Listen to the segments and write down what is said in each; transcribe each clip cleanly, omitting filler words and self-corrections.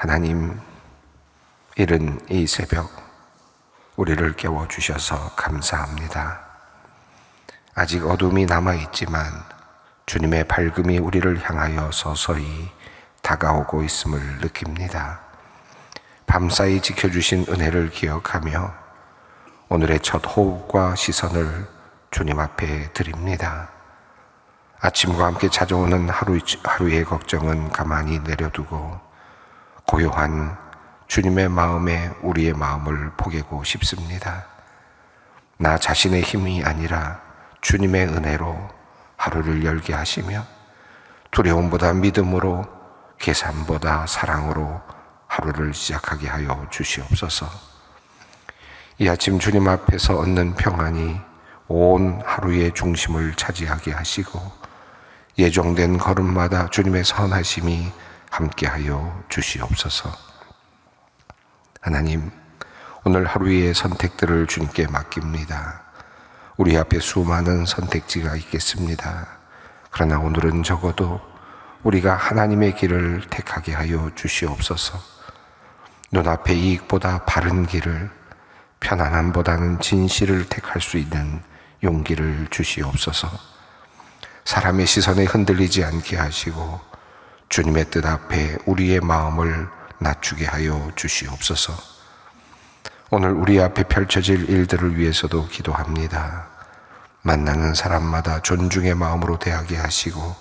하나님, 이른 이 새벽 우리를 깨워주셔서 감사합니다. 아직 어둠이 남아있지만 주님의 밝음이 우리를 향하여 서서히 다가오고 있음을 느낍니다. 밤사이 지켜주신 은혜를 기억하며 오늘의 첫 호흡과 시선을 주님 앞에 드립니다. 아침과 함께 찾아오는 하루의 걱정은 가만히 내려두고 고요한 주님의 마음에 우리의 마음을 포개고 싶습니다. 나 자신의 힘이 아니라 주님의 은혜로 하루를 열게 하시며 두려움보다 믿음으로, 계산보다 사랑으로 하루를 시작하게 하여 주시옵소서. 이 아침 주님 앞에서 얻는 평안이 온 하루의 중심을 차지하게 하시고 예정된 걸음마다 주님의 선하심이 함께하여 주시옵소서. 하나님, 오늘 하루의 선택들을 주님께 맡깁니다. 우리 앞에 수많은 선택지가 있겠습니다. 그러나 오늘은 적어도 우리가 하나님의 길을 택하게 하여 주시옵소서. 눈앞의 이익보다 바른 길을, 편안함보다는 진실을 택할 수 있는 용기를 주시옵소서. 사람의 시선에 흔들리지 않게 하시고 주님의 뜻 앞에 우리의 마음을 낮추게 하여 주시옵소서. 오늘 우리 앞에 펼쳐질 일들을 위해서도 기도합니다. 만나는 사람마다 존중의 마음으로 대하게 하시고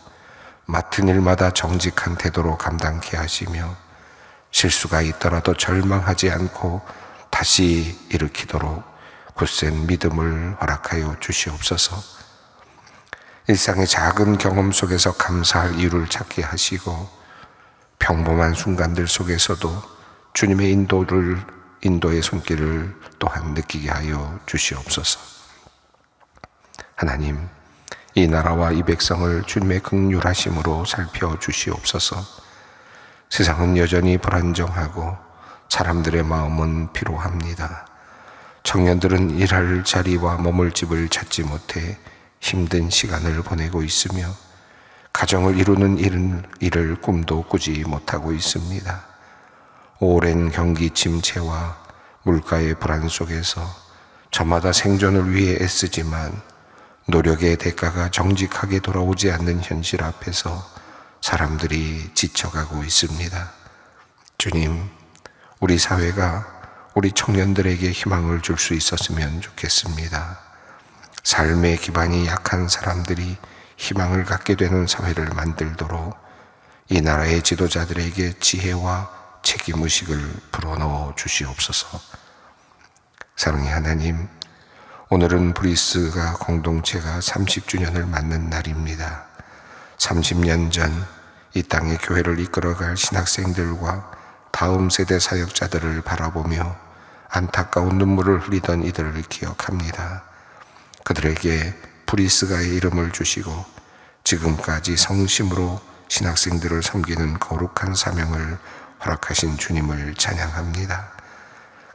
맡은 일마다 정직한 태도로 감당케 하시며 실수가 있더라도 절망하지 않고 다시 일으키도록 굳센 믿음을 허락하여 주시옵소서. 일상의 작은 경험 속에서 감사할 이유를 찾게 하시고 평범한 순간들 속에서도 주님의 인도의 손길을 또한 느끼게 하여 주시옵소서. 하나님, 이 나라와 이 백성을 주님의 긍휼하심으로 살펴주시옵소서. 세상은 여전히 불안정하고 사람들의 마음은 피로합니다. 청년들은 일할 자리와 머물 집을 찾지 못해 힘든 시간을 보내고 있으며 가정을 이루는 일을 꿈도 꾸지 못하고 있습니다. 오랜 경기 침체와 물가의 불안 속에서 저마다 생존을 위해 애쓰지만 노력의 대가가 정직하게 돌아오지 않는 현실 앞에서 사람들이 지쳐가고 있습니다. 주님, 우리 사회가 우리 청년들에게 희망을 줄 수 있었으면 좋겠습니다. 삶의 기반이 약한 사람들이 희망을 갖게 되는 사회를 만들도록 이 나라의 지도자들에게 지혜와 책임의식을 불어넣어 주시옵소서. 사랑의 하나님, 오늘은 브리스가 공동체가 30주년을 맞는 날입니다. 30년 전 이 땅의 교회를 이끌어갈 신학생들과 다음 세대 사역자들을 바라보며 안타까운 눈물을 흘리던 이들을 기억합니다. 그들에게 브리스가의 이름을 주시고 지금까지 성심으로 신학생들을 섬기는 거룩한 사명을 허락하신 주님을 찬양합니다.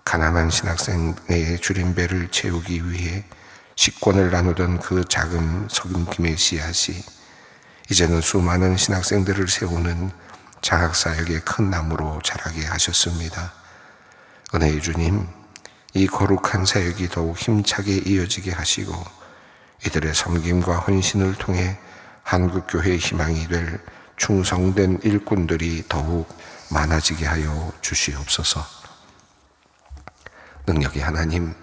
가난한 신학생의 줄임배를 채우기 위해 식권을 나누던 그 작은 섬김의 씨앗이 이제는 수많은 신학생들을 세우는 장학사역의 큰 나무로 자라게 하셨습니다. 은혜의 주님, 이 거룩한 사역이 더욱 힘차게 이어지게 하시고 이들의 섬김과 헌신을 통해 한국교회의 희망이 될 충성된 일꾼들이 더욱 많아지게 하여 주시옵소서. 능력의 하나님,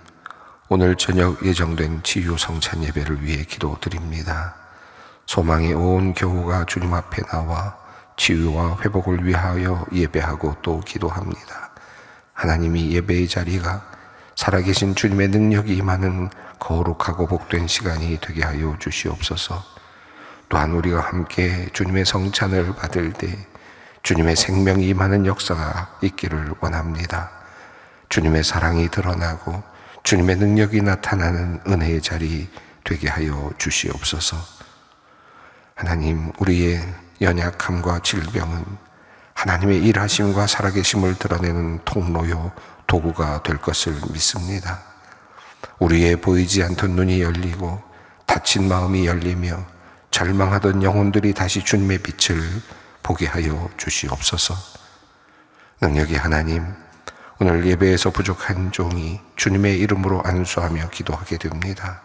오늘 저녁 예정된 치유 성찬 예배를 위해 기도드립니다. 소망의 온 교우가 주님 앞에 나와 치유와 회복을 위하여 예배하고 또 기도합니다. 하나님이 예배의 자리가 살아계신 주님의 능력이 임하는 거룩하고 복된 시간이 되게 하여 주시옵소서. 또한 우리가 함께 주님의 성찬을 받을 때 주님의 생명이 임하는 역사가 있기를 원합니다. 주님의 사랑이 드러나고 주님의 능력이 나타나는 은혜의 자리 되게 하여 주시옵소서. 하나님, 우리의 연약함과 질병은 하나님의 일하심과 살아계심을 드러내는 통로요 도구가 될 것을 믿습니다. 우리의 보이지 않던 눈이 열리고 다친 마음이 열리며 절망하던 영혼들이 다시 주님의 빛을 보게 하여 주시옵소서. 능력의 하나님, 오늘 예배에서 부족한 종이 주님의 이름으로 안수하며 기도하게 됩니다.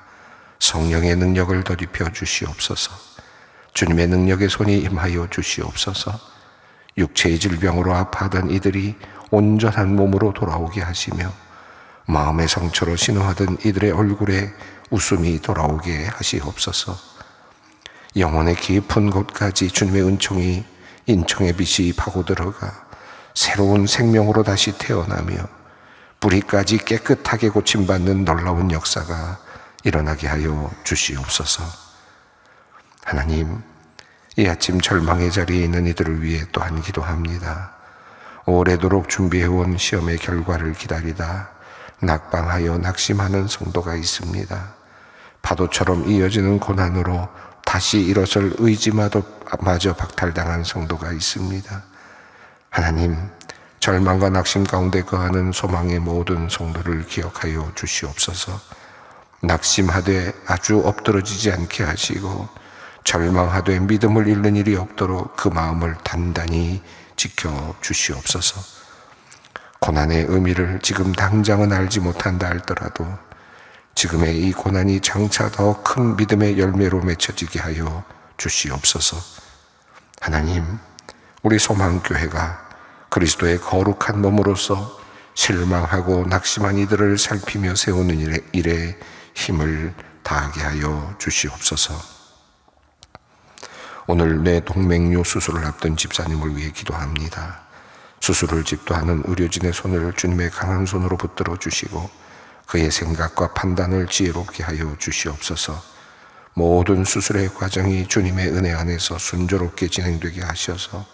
성령의 능력을 더입혀 주시옵소서. 주님의 능력의 손이 임하여 주시옵소서. 육체의 질병으로 아파하던 이들이 온전한 몸으로 돌아오게 하시며 마음의 상처로 신음하던 이들의 얼굴에 웃음이 돌아오게 하시옵소서. 영혼의 깊은 곳까지 주님의 은총이 인청의 빛이 파고들어가 새로운 생명으로 다시 태어나며 뿌리까지 깨끗하게 고침받는 놀라운 역사가 일어나게 하여 주시옵소서. 하나님, 이 아침 절망의 자리에 있는 이들을 위해 또한 기도합니다. 오래도록 준비해온 시험의 결과를 기다리다 낙방하여 낙심하는 성도가 있습니다. 파도처럼 이어지는 고난으로 다시 일어설 의지마저 박탈당한 성도가 있습니다. 하나님, 절망과 낙심 가운데 거하는 소망의 모든 성도를 기억하여 주시옵소서. 낙심하되 아주 엎드러지지 않게 하시고 절망하되 믿음을 잃는 일이 없도록 그 마음을 단단히 지켜 주시옵소서. 고난의 의미를 지금 당장은 알지 못한다 할지라도 지금의 이 고난이 장차 더 큰 믿음의 열매로 맺혀지게 하여 주시옵소서. 하나님, 우리 소망교회가 그리스도의 거룩한 몸으로서 실망하고 낙심한 이들을 살피며 세우는 일에 힘을 다하게 하여 주시옵소서. 오늘 뇌 동맥류 수술을 앞둔 집사님을 위해 기도합니다. 수술을 집도하는 의료진의 손을 주님의 강한 손으로 붙들어 주시고 그의 생각과 판단을 지혜롭게 하여 주시옵소서. 모든 수술의 과정이 주님의 은혜 안에서 순조롭게 진행되게 하셔서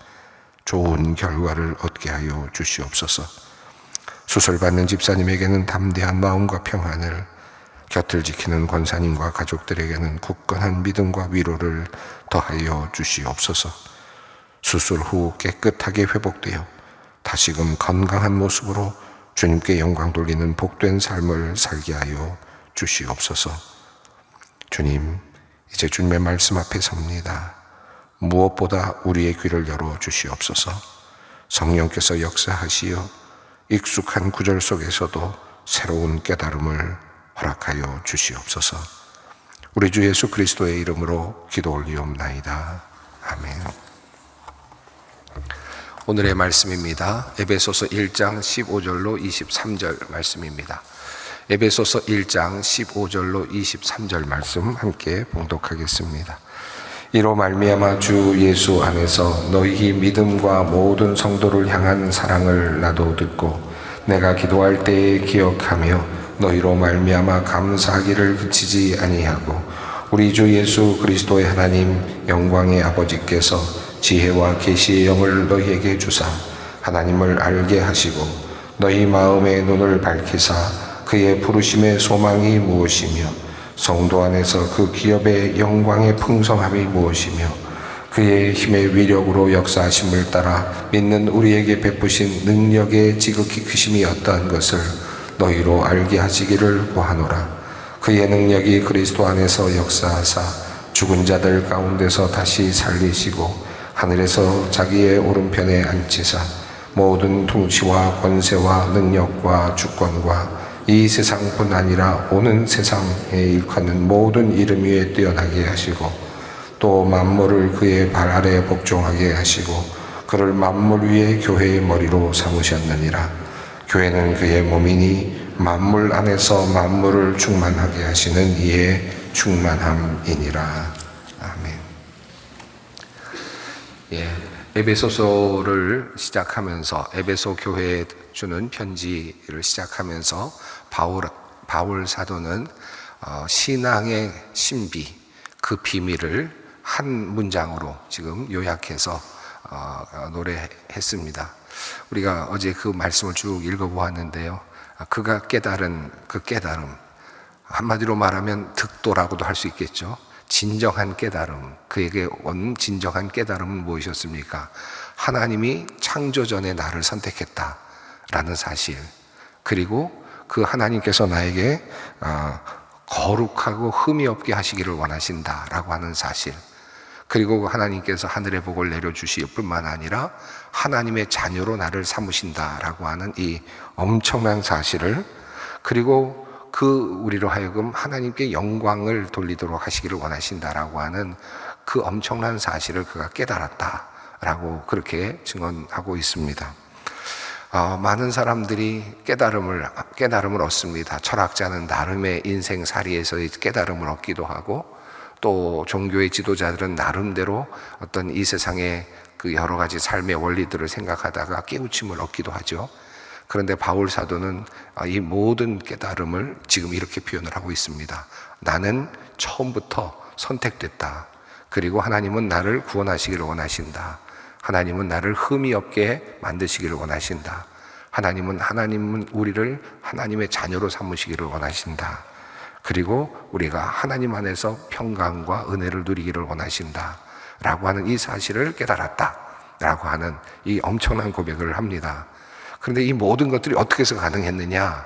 좋은 결과를 얻게 하여 주시옵소서. 수술받는 집사님에게는 담대한 마음과 평안을, 곁을 지키는 권사님과 가족들에게는 굳건한 믿음과 위로를 더하여 주시옵소서. 수술 후 깨끗하게 회복되어 다시금 건강한 모습으로 주님께 영광 돌리는 복된 삶을 살게 하여 주시옵소서. 주님, 이제 주님의 말씀 앞에 섭니다. 무엇보다 우리의 귀를 열어 주시옵소서. 성령께서 역사하시어 익숙한 구절 속에서도 새로운 깨달음을 허락하여 주시옵소서. 우리 주 예수 그리스도의 이름으로 기도 올리옵나이다. 아멘. 오늘의 말씀입니다. 에베소서 1장 15절로 23절 말씀입니다. 에베소서 1장 15절로 23절 말씀 함께 봉독하겠습니다. 이로 말미암아 주 예수 안에서 너희 믿음과 모든 성도를 향한 사랑을 나도 듣고 내가 기도할 때에 기억하며 너희로 말미암아 감사하기를 그치지 아니하고 우리 주 예수 그리스도의 하나님 영광의 아버지께서 지혜와 계시의 영을 너희에게 주사 하나님을 알게 하시고 너희 마음의 눈을 밝히사 그의 부르심의 소망이 무엇이며 성도 안에서 그 기업의 영광의 풍성함이 무엇이며 그의 힘의 위력으로 역사하심을 따라 믿는 우리에게 베푸신 능력의 지극히 크심이 어떠한 것을 너희로 알게 하시기를 구하노라. 그의 능력이 그리스도 안에서 역사하사 죽은 자들 가운데서 다시 살리시고 하늘에서 자기의 오른편에 앉히사 모든 통치와 권세와 능력과 주권과 이 세상뿐 아니라 오는 세상에 일컫는 모든 이름 위에 뛰어나게 하시고 또 만물을 그의 발 아래 복종하게 하시고 그를 만물 위에 교회의 머리로 삼으셨느니라. 교회는 그의 몸이니 만물 안에서 만물을 충만하게 하시는 이의 충만함이니라. 아멘. 에베소서를 시작하면서 에베소 교회에 주는 편지를 시작하면서 바울 사도는 신앙의 신비, 그 비밀을 한 문장으로 지금 요약해서 노래했습니다. 우리가 어제 그 말씀을 쭉 읽어보았는데요. 그가 깨달은 그 깨달음, 한마디로 말하면 득도라고도 할 수 있겠죠. 진정한 깨달음, 그에게 온 진정한 깨달음은 무엇이었습니까? 하나님이 창조 전에 나를 선택했다라는 사실, 그리고 그 하나님께서 나에게 거룩하고 흠이 없게 하시기를 원하신다라고 하는 사실, 그리고 하나님께서 하늘의 복을 내려주실 뿐만 아니라 하나님의 자녀로 나를 삼으신다라고 하는 이 엄청난 사실을, 그리고 우리로 하여금 하나님께 영광을 돌리도록 하시기를 원하신다라고 하는 그 엄청난 사실을 그가 깨달았다라고 그렇게 증언하고 있습니다. 많은 사람들이 깨달음을 얻습니다. 철학자는 나름의 인생살이에서의 깨달음을 얻기도 하고, 또 종교의 지도자들은 나름대로 어떤 이 세상의 그 여러 가지 삶의 원리들을 생각하다가 깨우침을 얻기도 하죠. 그런데 바울 사도는 이 모든 깨달음을 지금 이렇게 표현을 하고 있습니다. 나는 처음부터 선택됐다. 그리고 하나님은 나를 구원하시기를 원하신다. 하나님은 나를 흠이 없게 만드시기를 원하신다. 하나님은 우리를 하나님의 자녀로 삼으시기를 원하신다. 그리고 우리가 하나님 안에서 평강과 은혜를 누리기를 원하신다 라고 하는 이 사실을 깨달았다 라고 하는 이 엄청난 고백을 합니다. 그런데 이 모든 것들이 어떻게 해서 가능했느냐?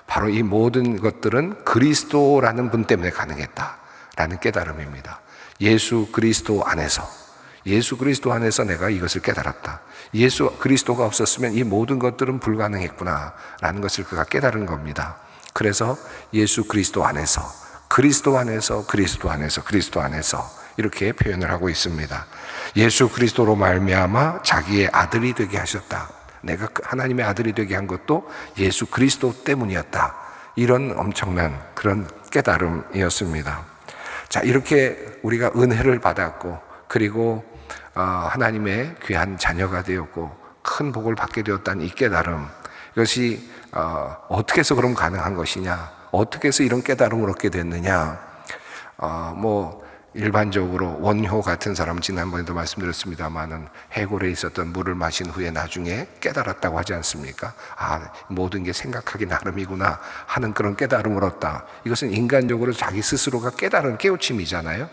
바로 이 모든 것들은 그리스도라는 분 때문에 가능했다라는 깨달음입니다. 예수 그리스도 안에서 내가 이것을 깨달았다. 예수 그리스도가 없었으면 이 모든 것들은 불가능했구나라는 것을 그가 깨달은 겁니다. 그래서 예수 그리스도 안에서 이렇게 표현을 하고 있습니다. 예수 그리스도로 말미암아 자기의 아들이 되게 하셨다. 내가 하나님의 아들이 되게 한 것도 예수 그리스도 때문이었다. 이런 엄청난 그런 깨달음이었습니다. 자, 이렇게 우리가 은혜를 받았고, 그리고 하나님의 귀한 자녀가 되었고 큰 복을 받게 되었다는 이 깨달음, 이것이 어떻게 해서 그럼 가능한 것이냐, 어떻게 해서 이런 깨달음을 얻게 됐느냐. 일반적으로 원효 같은 사람, 지난번에도 말씀드렸습니다만은 해골에 있었던 물을 마신 후에 나중에 깨달았다고 하지 않습니까? 모든 게 생각하기 나름이구나 하는 그런 깨달음을 얻다. 이것은 인간적으로 자기 스스로가 깨달은 깨우침이잖아요.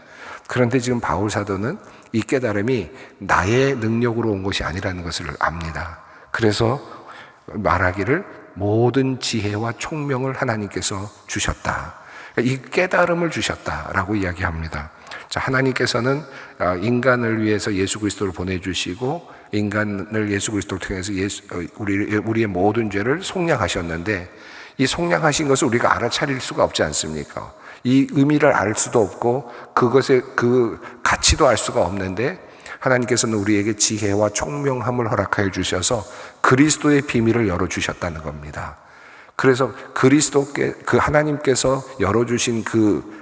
그런데 지금 바울 사도는 이 깨달음이 나의 능력으로 온 것이 아니라는 것을 압니다. 그래서 말하기를 모든 지혜와 총명을 하나님께서 주셨다. 이 깨달음을 주셨다라고 이야기합니다. 자, 하나님께서는 인간을 위해서 예수 그리스도를 보내주시고, 인간을 예수 그리스도를 통해서 우리의 모든 죄를 속량하셨는데, 이 속량하신 것을 우리가 알아차릴 수가 없지 않습니까? 이 의미를 알 수도 없고 그것의 그 가치도 알 수가 없는데, 하나님께서는 우리에게 지혜와 총명함을 허락하여 주셔서 그리스도의 비밀을 열어주셨다는 겁니다. 그래서 하나님께서 열어주신 그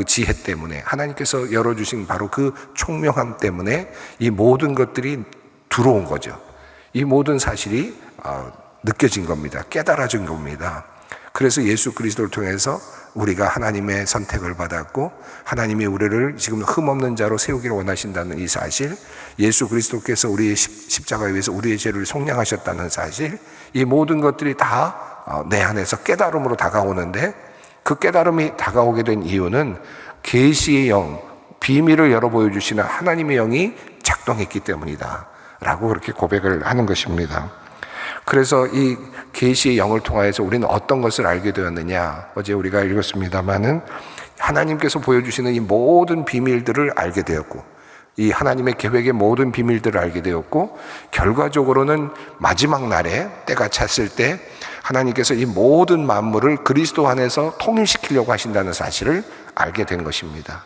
지혜 때문에, 하나님께서 열어주신 바로 그 총명함 때문에 이 모든 것들이 들어온 거죠. 이 모든 사실이 느껴진 겁니다. 깨달아진 겁니다. 그래서 예수 그리스도를 통해서 우리가 하나님의 선택을 받았고, 하나님이 우리를 지금 흠없는 자로 세우기를 원하신다는 이 사실, 예수 그리스도께서 우리의 십자가에 의해서 우리의 죄를 속량하셨다는 사실, 이 모든 것들이 다 내 안에서 깨달음으로 다가오는데, 그 깨달음이 다가오게 된 이유는 계시의 영, 비밀을 열어 보여주시는 하나님의 영이 작동했기 때문이다 라고 그렇게 고백을 하는 것입니다. 그래서 이 계시의 영을 통하여서 우리는 어떤 것을 알게 되었느냐, 어제 우리가 읽었습니다마는 하나님께서 보여주시는 이 모든 비밀들을 알게 되었고, 이 하나님의 계획의 모든 비밀들을 알게 되었고, 결과적으로는 마지막 날에 때가 찼을 때 하나님께서 이 모든 만물을 그리스도 안에서 통일시키려고 하신다는 사실을 알게 된 것입니다.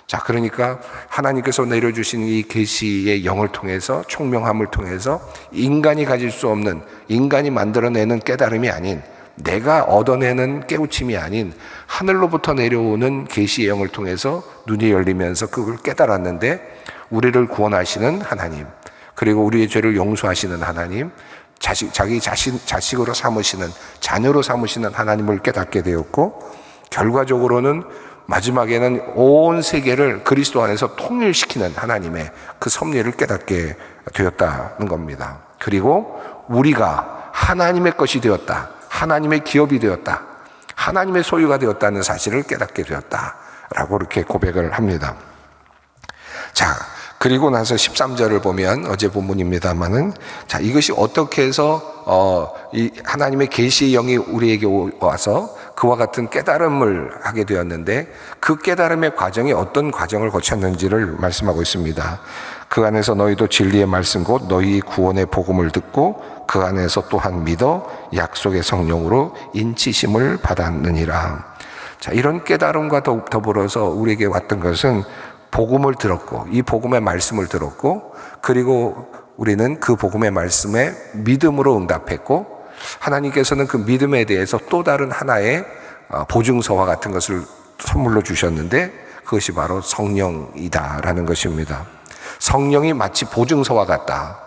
자, 그러니까 하나님께서 내려주신 이 계시의 영을 통해서, 총명함을 통해서 인간이 가질 수 없는, 인간이 만들어내는 깨달음이 아닌, 내가 얻어내는 깨우침이 아닌 하늘로부터 내려오는 계시의 영을 통해서 눈이 열리면서 그걸 깨달았는데, 우리를 구원하시는 하나님, 그리고 우리의 죄를 용서하시는 하나님, 자기 자식으로 삼으시는, 자녀로 삼으시는 하나님을 깨닫게 되었고, 결과적으로는 마지막에는 온 세계를 그리스도 안에서 통일시키는 하나님의 그 섭리를 깨닫게 되었다는 겁니다. 그리고 우리가 하나님의 것이 되었다, 하나님의 기업이 되었다, 하나님의 소유가 되었다는 사실을 깨닫게 되었다라고 이렇게 고백을 합니다. 자, 그리고 나서 13절을 보면 어제 본문입니다만은, 자, 이것이 어떻게 해서 이 하나님의 계시의 영이 우리에게 와서 그와 같은 깨달음을 하게 되었는데, 그 깨달음의 과정이 어떤 과정을 거쳤는지를 말씀하고 있습니다. 그 안에서 너희도 진리의 말씀 곧 너희 구원의 복음을 듣고 그 안에서 또한 믿어 약속의 성령으로 인치심을 받았느니라. 자, 이런 깨달음과 더불어서 우리에게 왔던 것은 복음을 들었고, 이 복음의 말씀을 들었고, 그리고 우리는 그 복음의 말씀에 믿음으로 응답했고, 하나님께서는 그 믿음에 대해서 또 다른 하나의 보증서와 같은 것을 선물로 주셨는데, 그것이 바로 성령이다라는 것입니다. 성령이 마치 보증서와 같다.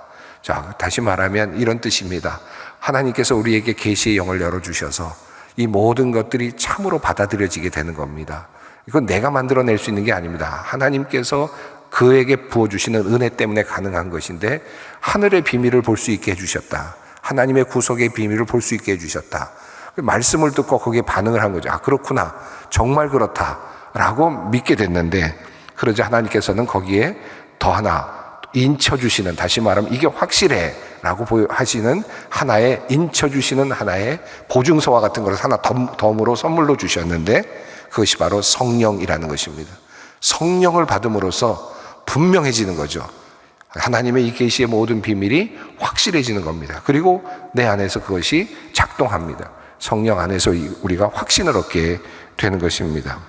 자, 다시 말하면 이런 뜻입니다. 하나님께서 우리에게 계시의 영을 열어주셔서 이 모든 것들이 참으로 받아들여지게 되는 겁니다. 이건 내가 만들어낼 수 있는 게 아닙니다. 하나님께서 그에게 부어주시는 은혜 때문에 가능한 것인데, 하늘의 비밀을 볼 수 있게 해주셨다. 하나님의 구속의 비밀을 볼 수 있게 해주셨다. 말씀을 듣고 거기에 반응을 한 거죠. 아, 그렇구나. 정말 그렇다라고 믿게 됐는데, 그러자 하나님께서는 거기에 더 하나 인쳐주시는, 다시 말하면 이게 확실해 라고 하시는 하나의, 인쳐주시는 하나의 보증서와 같은 것을 하나 덤으로 선물로 주셨는데, 그것이 바로 성령이라는 것입니다. 성령을 받음으로써 분명해지는 거죠. 하나님의 이 계시의 모든 비밀이 확실해지는 겁니다. 그리고 내 안에서 그것이 작동합니다. 성령 안에서 우리가 확신을 얻게 되는 것입니다.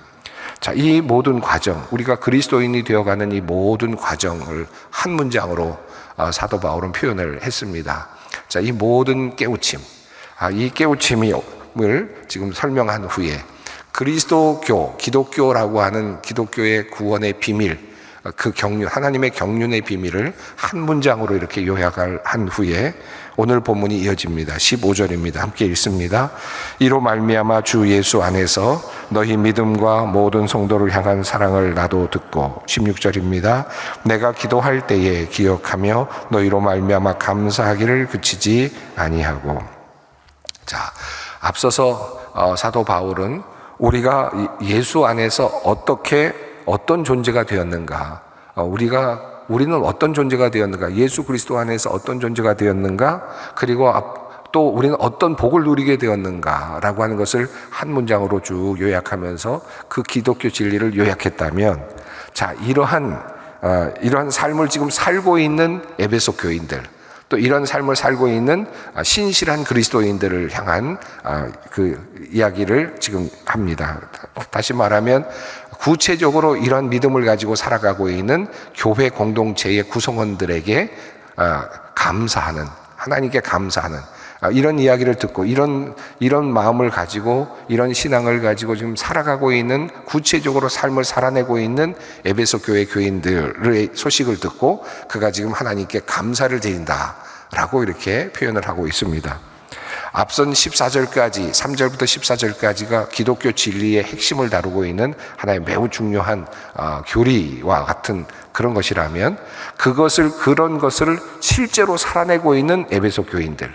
자, 이 모든 과정, 우리가 그리스도인이 되어가는 이 모든 과정을 한 문장으로 사도 바울은 표현을 했습니다. 자, 이 모든 깨우침, 이 깨우침을 지금 설명한 후에 그리스도교, 기독교라고 하는 기독교의 구원의 비밀, 그 하나님의 경륜의 비밀을 한 문장으로 이렇게 요약을 한 후에 오늘 본문이 이어집니다. 15절입니다. 함께 읽습니다. 이로 말미암아 주 예수 안에서 너희 믿음과 모든 성도를 향한 사랑을 나도 듣고, 16절입니다. 내가 기도할 때에 기억하며 너희로 말미암아 감사하기를 그치지 아니하고. 자, 앞서서 사도 바울은 우리가 예수 안에서 어떤 존재가 되었는가, 우리는 어떤 존재가 되었는가, 예수 그리스도 안에서 어떤 존재가 되었는가, 그리고 또 우리는 어떤 복을 누리게 되었는가라고 하는 것을 한 문장으로 쭉 요약하면서 그 기독교 진리를 요약했다면, 자, 이러한 삶을 지금 살고 있는 에베소 교인들, 또 이런 삶을 살고 있는 신실한 그리스도인들을 향한 그 이야기를 지금 합니다. 다시 말하면 구체적으로 이런 믿음을 가지고 살아가고 있는 교회 공동체의 구성원들에게 감사하는, 하나님께 감사하는 이런 이야기를 듣고, 이런 마음을 가지고, 이런 신앙을 가지고 지금 살아가고 있는, 구체적으로 삶을 살아내고 있는 에베소 교회 교인들의 소식을 듣고 그가 지금 하나님께 감사를 드린다라고 이렇게 표현을 하고 있습니다. 앞선 14절까지, 3절부터 14절까지가 기독교 진리의 핵심을 다루고 있는 하나의 매우 중요한 교리와 같은 그런 것이라면, 그런 것을 실제로 살아내고 있는 에베소 교인들,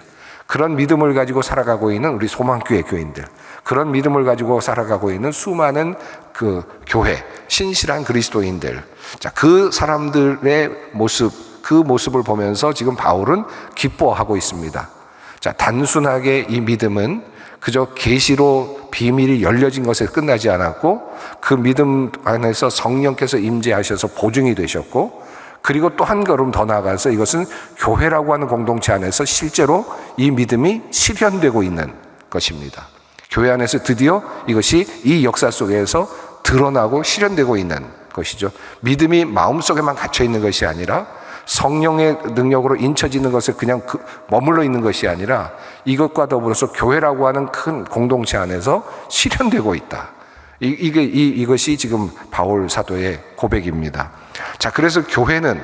그런 믿음을 가지고 살아가고 있는 우리 소망교회 교인들, 그런 믿음을 가지고 살아가고 있는 수많은 그 교회, 신실한 그리스도인들, 자, 그 사람들의 그 모습을 보면서 지금 바울은 기뻐하고 있습니다. 자, 단순하게 이 믿음은 그저 계시로 비밀이 열려진 것에 끝나지 않았고, 그 믿음 안에서 성령께서 임재하셔서 보증이 되셨고, 그리고 또 한 걸음 더 나아가서 이것은 교회라고 하는 공동체 안에서 실제로 이 믿음이 실현되고 있는 것입니다. 교회 안에서 드디어 이것이 이 역사 속에서 드러나고 실현되고 있는 것이죠. 믿음이 마음속에만 갇혀 있는 것이 아니라 성령의 능력으로 인쳐지는 것에 그냥 머물러 있는 것이 아니라 이것과 더불어서 교회라고 하는 큰 공동체 안에서 실현되고 있다. 이것이 지금 바울 사도의 고백입니다. 자, 그래서 교회는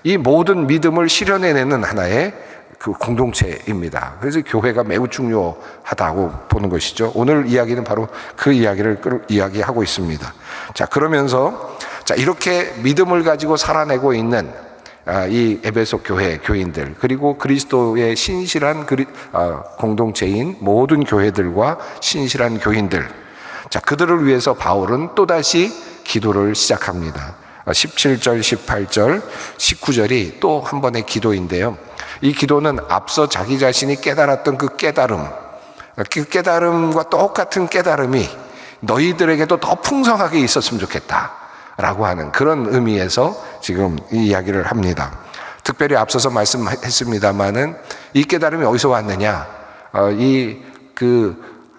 이 모든 믿음을 실현해내는 하나의 그 공동체입니다. 그래서 교회가 매우 중요하다고 보는 것이죠. 오늘 이야기는 바로 그 이야기를 이야기하고 있습니다. 자, 그러면서 자, 이렇게 믿음을 가지고 살아내고 있는 이 에베소 교회 교인들, 그리고 그리스도의 신실한 공동체인 모든 교회들과 신실한 교인들, 자, 그들을 위해서 바울은 또다시 기도를 시작합니다. 17절, 18절, 19절이 또 한 번의 기도인데요. 이 기도는 앞서 자기 자신이 깨달았던 그 깨달음과 똑같은 깨달음이 너희들에게도 더 풍성하게 있었으면 좋겠다라고 하는 그런 의미에서 지금 이 이야기를 합니다. 특별히 앞서서 말씀했습니다마는 이 깨달음이 어디서 왔느냐?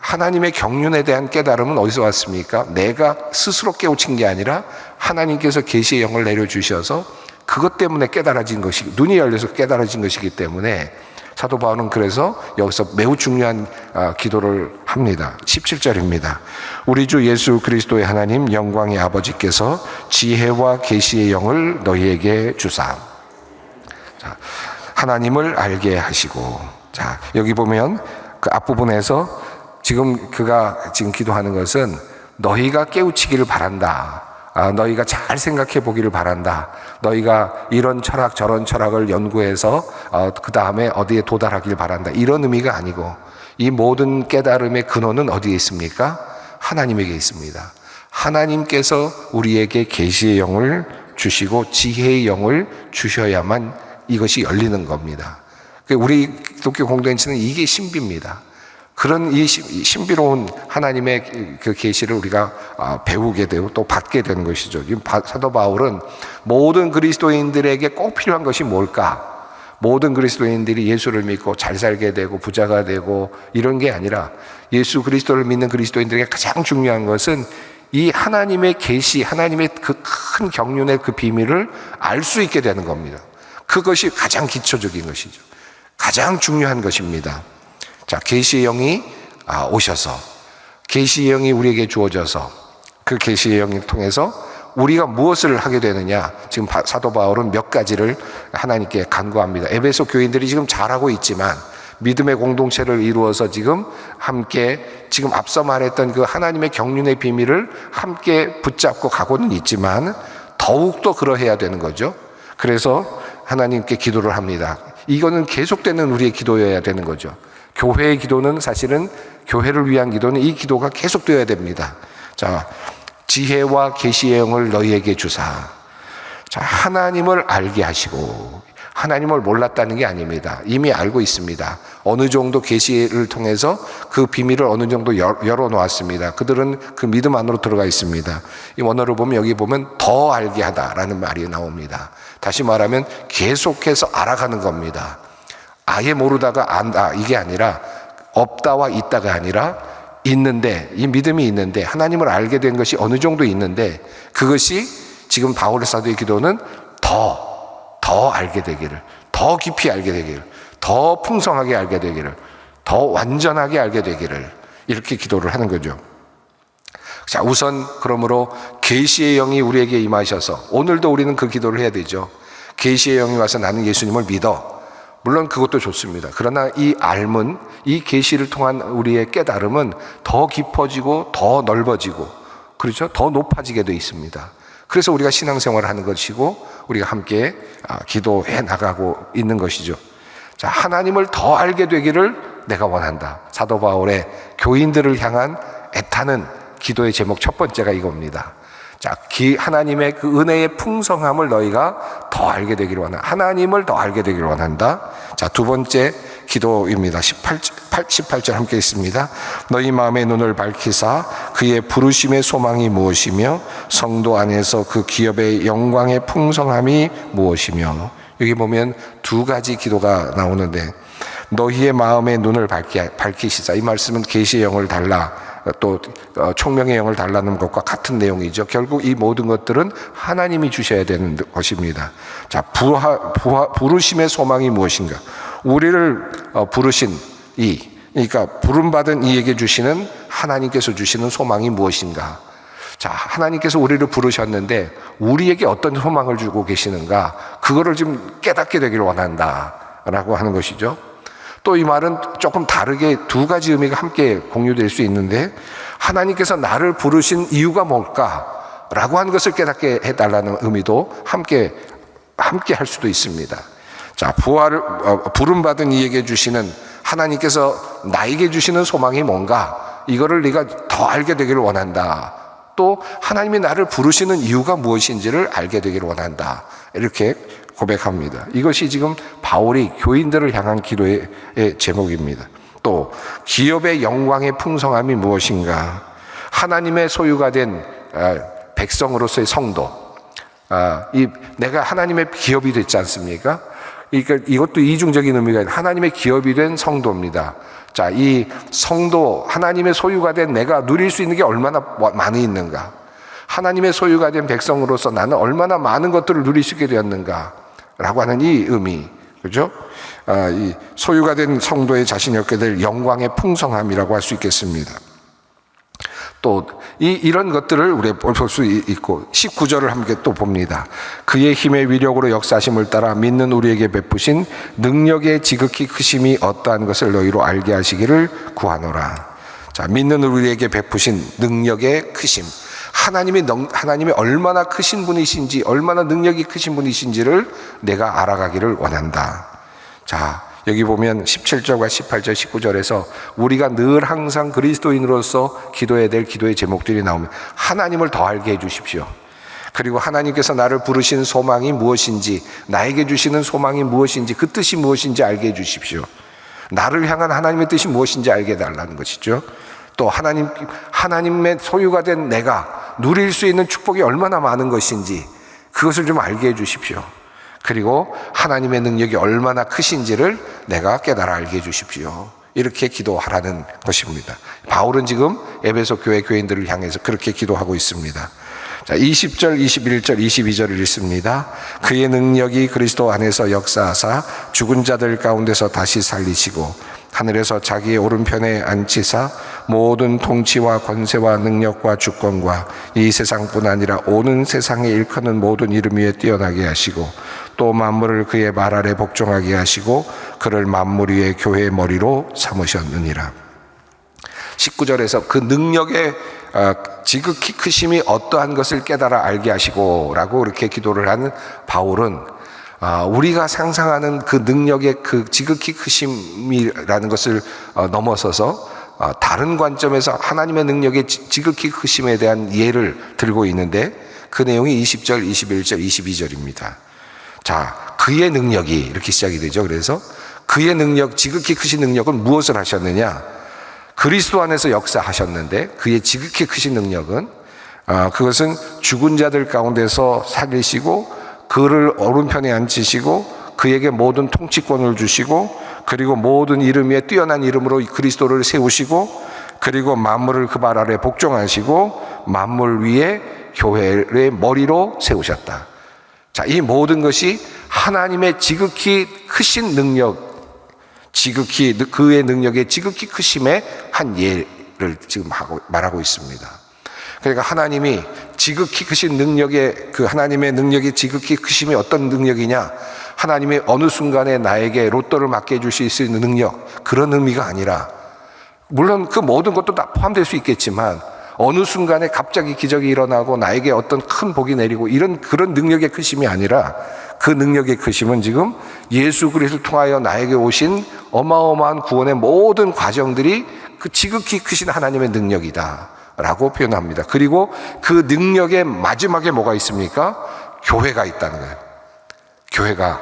하나님의 경륜에 대한 깨달음은 어디서 왔습니까? 내가 스스로 깨우친 게 아니라 하나님께서 계시의 영을 내려주셔서 그것 때문에 깨달아진 것이, 눈이 열려서 깨달아진 것이기 때문에 사도 바울은 그래서 여기서 매우 중요한 기도를 합니다. 17절입니다. 우리 주 예수 그리스도의 하나님 영광의 아버지께서 지혜와 계시의 영을 너희에게 주사. 자, 하나님을 알게 하시고. 자, 여기 보면 그 앞부분에서 그가 지금 기도하는 것은 너희가 깨우치기를 바란다. 너희가 잘 생각해 보기를 바란다. 너희가 이런 철학 저런 철학을 연구해서 그 다음에 어디에 도달하길 바란다. 이런 의미가 아니고 이 모든 깨달음의 근원은 어디에 있습니까? 하나님에게 있습니다. 하나님께서 우리에게 계시의 영을 주시고 지혜의 영을 주셔야만 이것이 열리는 겁니다. 우리 기독교 공동체는 이게 신비입니다. 그런 이 신비로운 하나님의 그 계시를 우리가 배우게 되고 또 받게 되는 것이죠. 사도 바울은 모든 그리스도인들에게 꼭 필요한 것이 뭘까? 모든 그리스도인들이 예수를 믿고 잘 살게 되고 부자가 되고 이런 게 아니라 예수 그리스도를 믿는 그리스도인들에게 가장 중요한 것은 이 하나님의 계시, 하나님의 그 큰 경륜의 그 비밀을 알 수 있게 되는 겁니다. 그것이 가장 기초적인 것이죠. 가장 중요한 것입니다. 자, 계시의 영이 오셔서 계시의 영이 우리에게 주어져서 그 계시의 영을 통해서 우리가 무엇을 하게 되느냐? 지금 사도 바울은 몇 가지를 하나님께 간구합니다. 에베소 교인들이 지금 잘하고 있지만 믿음의 공동체를 이루어서 지금 함께 지금 앞서 말했던 그 하나님의 경륜의 비밀을 함께 붙잡고 가고는 있지만 더욱더 그러해야 되는 거죠. 그래서 하나님께 기도를 합니다. 이거는 계속되는 우리의 기도여야 되는 거죠. 교회의 기도는 사실은 교회를 위한 기도는 이 기도가 계속되어야 됩니다. 자, 지혜와 계시의 영을 너희에게 주사. 자, 하나님을 알게 하시고, 하나님을 몰랐다는 게 아닙니다. 이미 알고 있습니다. 어느 정도 계시를 통해서 그 비밀을 어느 정도 열어놓았습니다. 그들은 그 믿음 안으로 들어가 있습니다. 이 원어를 보면 여기 보면 더 알게 하다라는 말이 나옵니다. 다시 말하면 계속해서 알아가는 겁니다. 아예 모르다가 안다 이게 아니라 없다와 있다가 아니라 있는데, 이 믿음이 있는데 하나님을 알게 된 것이 어느 정도 있는데 그것이 지금 바울 사도의 기도는 더 알게 되기를, 더 깊이 알게 되기를, 더 풍성하게 알게 되기를, 더 완전하게 알게 되기를, 이렇게 기도를 하는 거죠. 자, 우선 그러므로 계시의 영이 우리에게 임하셔서 오늘도 우리는 그 기도를 해야 되죠. 계시의 영이 와서 나는 예수님을 믿어. 물론 그것도 좋습니다. 그러나 이 알문, 이 계시를 통한 우리의 깨달음은 더 깊어지고 더 넓어지고, 그렇죠? 더 높아지게 돼 있습니다. 그래서 우리가 신앙생활을 하는 것이고 우리가 함께 기도해 나가고 있는 것이죠. 자, 하나님을 더 알게 되기를 내가 원한다. 사도 바울의 교인들을 향한 애타는 기도의 제목 첫 번째가 이겁니다. 자, 하나님의 그 은혜의 풍성함을 너희가 더 알게 되기를 원한다. 하나님을 더 알게 되기를 원한다. 자, 두 번째 기도입니다. 18절 함께 있습니다. 너희 마음의 눈을 밝히사 그의 부르심의 소망이 무엇이며 성도 안에서 그 기업의 영광의 풍성함이 무엇이며. 여기 보면 두 가지 기도가 나오는데, 너희의 마음의 눈을 밝히시자. 이 말씀은 계시의 영을 달라, 또 총명의 영을 달라는 것과 같은 내용이죠. 결국 이 모든 것들은 하나님이 주셔야 되는 것입니다. 자, 부르심의 소망이 무엇인가? 우리를 부르신 그러니까 부름받은 이에게 주시는 하나님께서 주시는 소망이 무엇인가? 자, 하나님께서 우리를 부르셨는데 우리에게 어떤 소망을 주고 계시는가? 그거를 좀 깨닫게 되기를 원한다라고 하는 것이죠. 또 이 말은 조금 다르게 두 가지 의미가 함께 공유될 수 있는데, 하나님께서 나를 부르신 이유가 뭘까라고 하는 것을 깨닫게 해달라는 의미도 함께 할 수도 있습니다. 자, 부름받은 이에게 주시는 하나님께서 나에게 주시는 소망이 뭔가, 이거를 네가 더 알게 되기를 원한다. 또 하나님이 나를 부르시는 이유가 무엇인지를 알게 되기를 원한다. 이렇게 고백합니다. 이것이 지금 바울이 교인들을 향한 기도의 제목입니다. 또 기업의 영광의 풍성함이 무엇인가? 하나님의 소유가 된 백성으로서의 성도, 내가 하나님의 기업이 됐지 않습니까? 그러니까 이것도 이중적인 의미가 있는 하나님의 기업이 된 성도입니다. 자, 이 성도, 하나님의 소유가 된 내가 누릴 수 있는 게 얼마나 많이 있는가? 하나님의 소유가 된 백성으로서 나는 얼마나 많은 것들을 누릴 수 있게 되었는가? 라고 하는 이 의미, 그죠? 이 소유가 된 성도의 자신이 얻게 될 영광의 풍성함이라고 할 수 있겠습니다. 또 이런 것들을 우리가 볼 수 있고 19절을 함께 또 봅니다. 그의 힘의 위력으로 역사하심을 따라 믿는 우리에게 베푸신 능력의 지극히 크심이 어떠한 것을 너희로 알게 하시기를 구하노라. 자, 믿는 우리에게 베푸신 능력의 크심, 하나님이 얼마나 크신 분이신지, 얼마나 능력이 크신 분이신지를 내가 알아가기를 원한다. 자, 여기 보면 17절과 18절, 19절에서 우리가 늘 항상 그리스도인으로서 기도해야 될 기도의 제목들이 나오면 하나님을 더 알게 해주십시오. 그리고 하나님께서 나를 부르신 소망이 무엇인지, 나에게 주시는 소망이 무엇인지, 그 뜻이 무엇인지 알게 해주십시오. 나를 향한 하나님의 뜻이 무엇인지 알게 해달라는 것이죠. 또 하나님의 소유가 된 내가 누릴 수 있는 축복이 얼마나 많은 것인지 그것을 좀 알게 해주십시오. 그리고 하나님의 능력이 얼마나 크신지를 내가 깨달아 알게 해주십시오. 이렇게 기도하라는 것입니다. 바울은 지금 에베소 교회 교인들을 향해서 그렇게 기도하고 있습니다. 자, 20절, 21절, 22절을 읽습니다. 그의 능력이 그리스도 안에서 역사하사 죽은 자들 가운데서 다시 살리시고 하늘에서 자기의 오른편에 앉히사 모든 통치와 권세와 능력과 주권과 이 세상뿐 아니라 오는 세상에 일컫는 모든 이름 위에 뛰어나게 하시고 또 만물을 그의 말 아래 복종하게 하시고 그를 만물 위의 교회의 머리로 삼으셨느니라. 19절에서 그 능력의 지극히 크심이 어떠한 것을 깨달아 알게 하시고 라고 이렇게 기도를 하는 바울은 우리가 상상하는 그 능력의 그 지극히 크심이라는 것을 넘어서서 다른 관점에서 하나님의 능력의 지극히 크심에 대한 예를 들고 있는데 그 내용이 20절, 21절, 22절입니다. 자, 그의 능력이 이렇게 시작이 되죠. 그래서 그의 능력, 지극히 크신 능력은 무엇을 하셨느냐? 그리스도 안에서 역사하셨는데 그의 지극히 크신 능력은 그것은 죽은 자들 가운데서 살리시고 그를 오른편에 앉히시고 그에게 모든 통치권을 주시고 그리고 모든 이름 위에 뛰어난 이름으로 그리스도를 세우시고 그리고 만물을 그 발 아래 복종하시고 만물 위에 교회의 머리로 세우셨다. 자, 이 모든 것이 하나님의 지극히 크신 능력, 지극히 그의 능력의 지극히 크심의 한 예를 지금 말하고 있습니다. 그러니까 하나님이 지극히 크신 능력의 그 하나님의 능력이 지극히 크심이 어떤 능력이냐? 하나님이 어느 순간에 나에게 로또를 맞게 해줄 수 있는 능력, 그런 의미가 아니라 물론 그 모든 것도 다 포함될 수 있겠지만 어느 순간에 갑자기 기적이 일어나고 나에게 어떤 큰 복이 내리고 그런 능력의 크심이 아니라 그 능력의 크심은 지금 예수 그리스도를 통하여 나에게 오신 어마어마한 구원의 모든 과정들이 그 지극히 크신 하나님의 능력이다 라고 표현합니다. 그리고 그 능력의 마지막에 뭐가 있습니까? 교회가 있다는 거예요. 교회가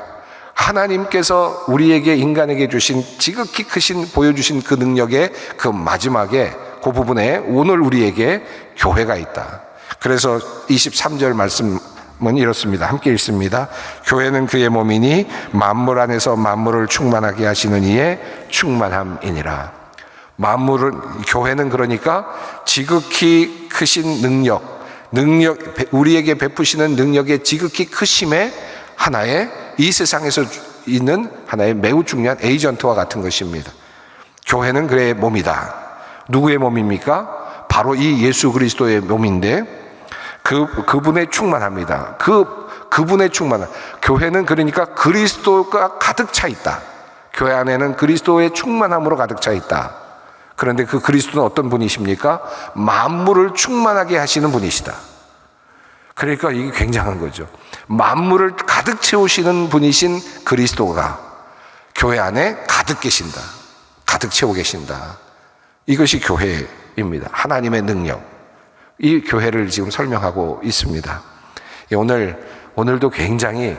하나님께서 우리에게 인간에게 주신 지극히 크신 보여주신 그 능력의 그 마지막에 그 부분에 오늘 우리에게 교회가 있다. 그래서 23절 말씀은 이렇습니다. 함께 읽습니다. 교회는 그의 몸이니 만물 안에서 만물을 충만하게 하시는 이의 충만함이니라. 교회는 그러니까 지극히 크신 능력, 우리에게 베푸시는 능력의 지극히 크심의 하나의 이 세상에서 있는 하나의 매우 중요한 에이전트와 같은 것입니다. 교회는 그의 몸이다. 누구의 몸입니까? 바로 이 예수 그리스도의 몸인데 그분의 충만합니다. 그분의 충만함. 교회는 그러니까 그리스도가 가득 차 있다. 교회 안에는 그리스도의 충만함으로 가득 차 있다. 그런데 그 그리스도는 어떤 분이십니까? 만물을 충만하게 하시는 분이시다. 그러니까 이게 굉장한 거죠. 만물을 가득 채우시는 분이신 그리스도가 교회 안에 가득 계신다. 가득 채워 계신다. 이것이 교회입니다. 하나님의 능력. 이 교회를 지금 설명하고 있습니다. 오늘도 굉장히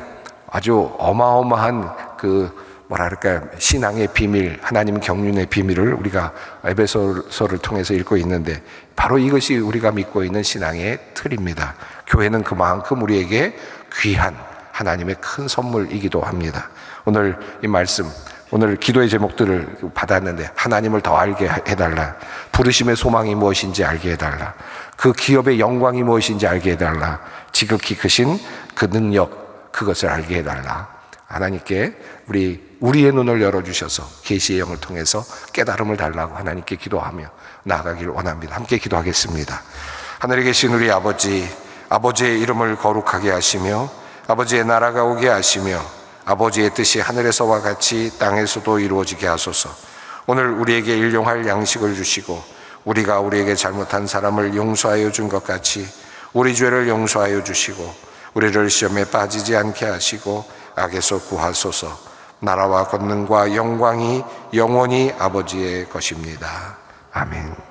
아주 어마어마한 신앙의 비밀, 하나님 경륜의 비밀을 우리가 에베소서를 통해서 읽고 있는데, 바로 이것이 우리가 믿고 있는 신앙의 틀입니다. 교회는 그만큼 우리에게 귀한 하나님의 큰 선물이기도 합니다. 오늘 이 말씀, 오늘 기도의 제목들을 받았는데, 하나님을 더 알게 해달라, 부르심의 소망이 무엇인지 알게 해달라, 그 기업의 영광이 무엇인지 알게 해달라, 지극히 크신 그 능력, 그것을 알게 해달라. 하나님께 우리의 눈을 열어주셔서 계시의 영을 통해서 깨달음을 달라고 하나님께 기도하며 나아가길 원합니다. 함께 기도하겠습니다. 하늘에 계신 우리 아버지, 아버지의 이름을 거룩하게 하시며 아버지의 나라가 오게 하시며 아버지의 뜻이 하늘에서와 같이 땅에서도 이루어지게 하소서. 오늘 우리에게 일용할 양식을 주시고 우리가 우리에게 잘못한 사람을 용서하여 준 것 같이 우리 죄를 용서하여 주시고 우리를 시험에 빠지지 않게 하시고 악에서 구하소서. 나라와 권능과 영광이 영원히 아버지의 것입니다. 아멘.